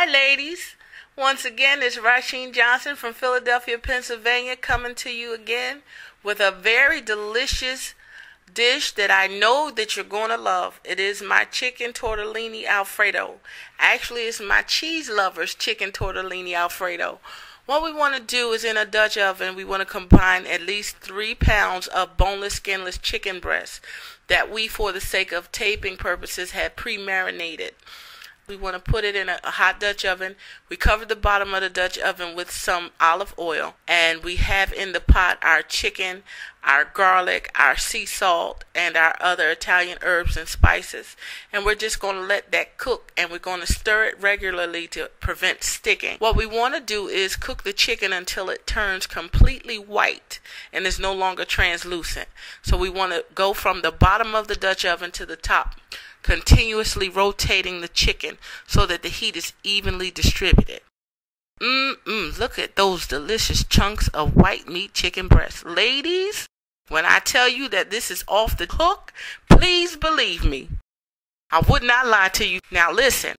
ladies. Once again, it's Rasheen Johnson from Philadelphia, Pennsylvania, coming to you again with a very delicious dish that I know that you're going to love. It is my chicken tortellini Alfredo. Actually, it's my cheese lovers chicken tortellini Alfredo. What we want to do is in a Dutch oven, we want to combine at least 3 pounds of boneless, skinless chicken breast that we, for the sake of taping purposes, have pre-marinated. We want to put it in a hot Dutch oven. We cover the bottom of the Dutch oven with some olive oil. And we have in the pot our chicken, our garlic, our sea salt, and our other Italian herbs and spices. And we're just going to let that cook. And we're going to stir it regularly to prevent sticking. What we want to do is cook the chicken until it turns completely white and is no longer translucent. So we want to go from the bottom of the Dutch oven to the top, continuously rotating the chicken so that the heat is evenly distributed. Look at those delicious chunks of white meat chicken breast. Ladies, when I tell you that this is off the hook, please believe me. I would not lie to you. Now listen.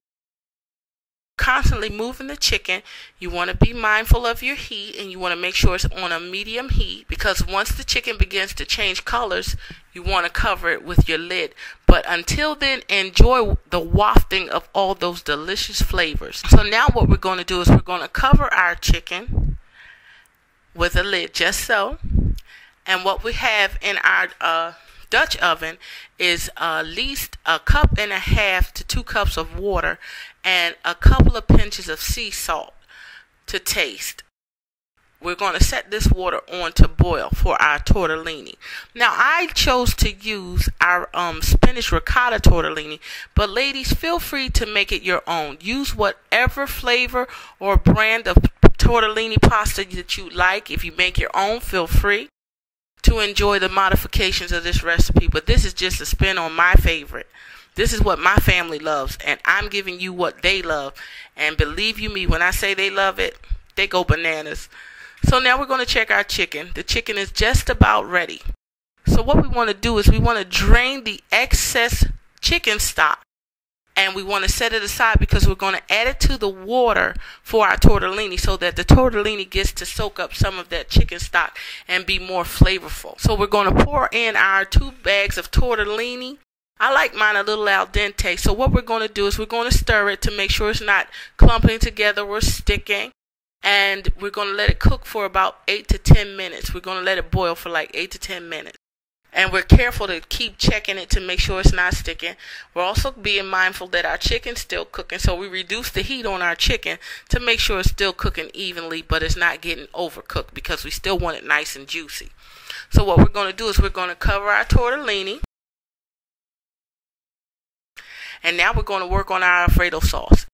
Constantly moving the chicken, you want to be mindful of your heat, and you want to make sure it's on a medium heat, because once the chicken begins to change colors, you want to cover it with your lid. But until then, enjoy the wafting of all those delicious flavors. So now what we're going to do is we're going to cover our chicken with a lid, just so. And what we have in our Dutch oven is at least 1.5 cups to 2 cups of water and a couple of pinches of sea salt to taste. We're going to set this water on to boil for our tortellini. Now, I chose to use our spinach ricotta tortellini, but ladies, feel free to make it your own. Use whatever flavor or brand of tortellini pasta that you like. If you make your own, feel free to enjoy the modifications of this recipe, but this is just a spin on my favorite. This is what my family loves, and I'm giving you what they love. And believe you me, when I say they love it, they go bananas. So now we're going to check our chicken. The chicken is just about ready. So what we want to do is we want to drain the excess chicken stock, and we want to set it aside because we're going to add it to the water for our tortellini so that the tortellini gets to soak up some of that chicken stock and be more flavorful. So we're going to pour in our 2 bags of tortellini. I like mine a little al dente. So what we're going to do is we're going to stir it to make sure it's not clumping together or sticking. And we're going to let it cook for about 8 to 10 minutes. We're going to let it boil for like 8 to 10 minutes. And we're careful to keep checking it to make sure it's not sticking. We're also being mindful that our chicken's still cooking. So we reduce the heat on our chicken to make sure it's still cooking evenly, but it's not getting overcooked because we still want it nice and juicy. So what we're going to do is we're going to cover our tortellini. And now we're going to work on our Alfredo sauce.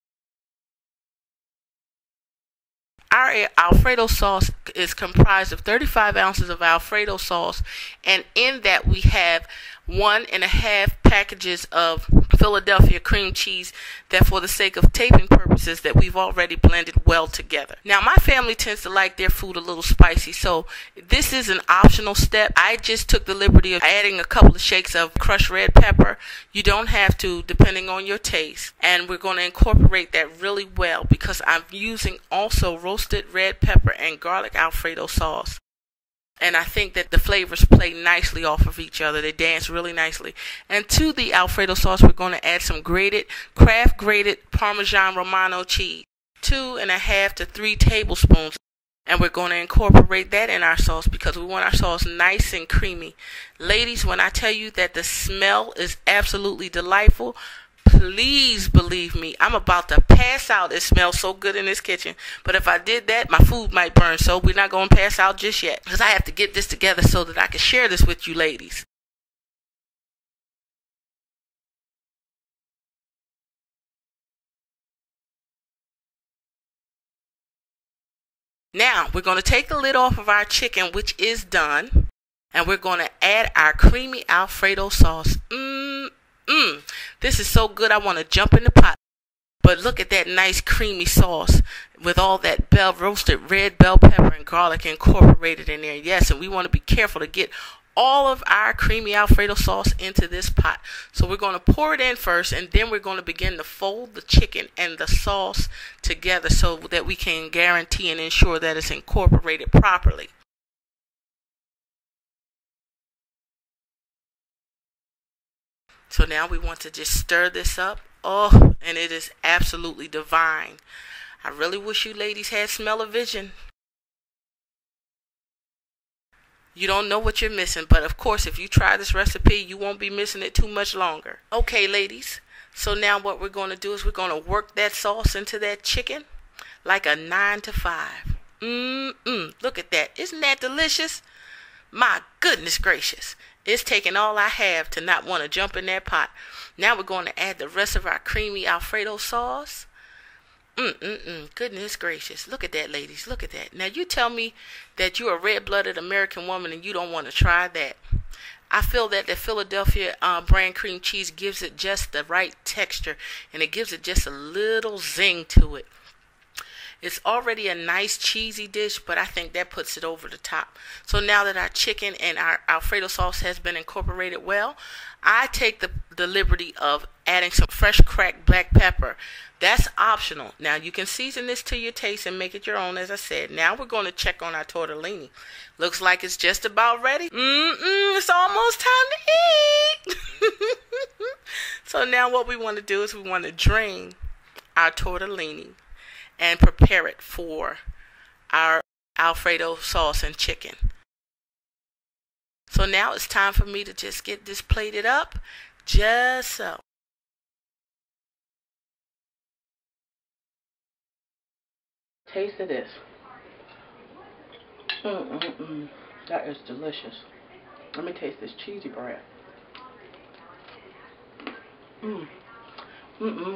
Our Alfredo sauce is comprised of 35 ounces of Alfredo sauce, and in that we have 1.5 packages of Philadelphia cream cheese that, for the sake of taping purposes, that we've already blended well together. Now, my family tends to like their food a little spicy, so this is an optional step. I just took the liberty of adding a couple of shakes of crushed red pepper. You don't have to, depending on your taste. And we're going to incorporate that really well because I'm using also roasted red pepper and garlic Alfredo sauce. And I think that the flavors play nicely off of each other. They dance really nicely. And to the Alfredo sauce, we're going to add some Kraft grated Parmesan Romano cheese, 2.5 to 3 tablespoons. And we're going to incorporate that in our sauce because we want our sauce nice and creamy. Ladies, when I tell you that the smell is absolutely delightful, please believe me, I'm about to pass out. It smells so good in this kitchen. But if I did that, my food might burn. So we're not going to pass out just yet because I have to get this together so that I can share this with you ladies. Now, we're going to take the lid off of our chicken, which is done. And we're going to add our creamy Alfredo sauce. This is so good, I want to jump in the pot. But look at that nice creamy sauce with all that roasted red bell pepper and garlic incorporated in there. Yes, and we want to be careful to get all of our creamy Alfredo sauce into this pot. So we're going to pour it in first, and then we're going to begin to fold the chicken and the sauce together so that we can guarantee and ensure that it's incorporated properly. So now we want to just stir this up. Oh, and it is absolutely divine. I really wish you ladies had smell-o-vision. You don't know what you're missing, but of course, if you try this recipe, you won't be missing it too much longer. Okay, ladies. So now what we're going to do is we're going to work that sauce into that chicken like a 9 to 5. Look at that. Isn't that delicious? My goodness gracious. It's taking all I have to not want to jump in that pot. Now we're going to add the rest of our creamy Alfredo sauce. Goodness gracious. Look at that, ladies. Look at that. Now you tell me that you're a red-blooded American woman and you don't want to try that. I feel that the Philadelphia brand cream cheese gives it just the right texture, and it gives it just a little zing to it. It's already a nice cheesy dish, but I think that puts it over the top. So now that our chicken and our Alfredo sauce has been incorporated well, I take the liberty of adding some fresh cracked black pepper. That's optional. Now you can season this to your taste and make it your own, as I said. Now we're going to check on our tortellini. Looks like it's just about ready. It's almost time to eat. So now what we want to do is we want to drain our tortellini and prepare it for our Alfredo sauce and chicken. So now it's time for me to just get this plated up, just so. Taste of this. That is delicious. Let me taste this cheesy bread.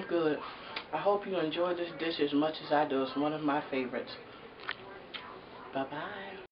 Good. I hope you enjoy this dish as much as I do. It's one of my favorites. Bye-bye.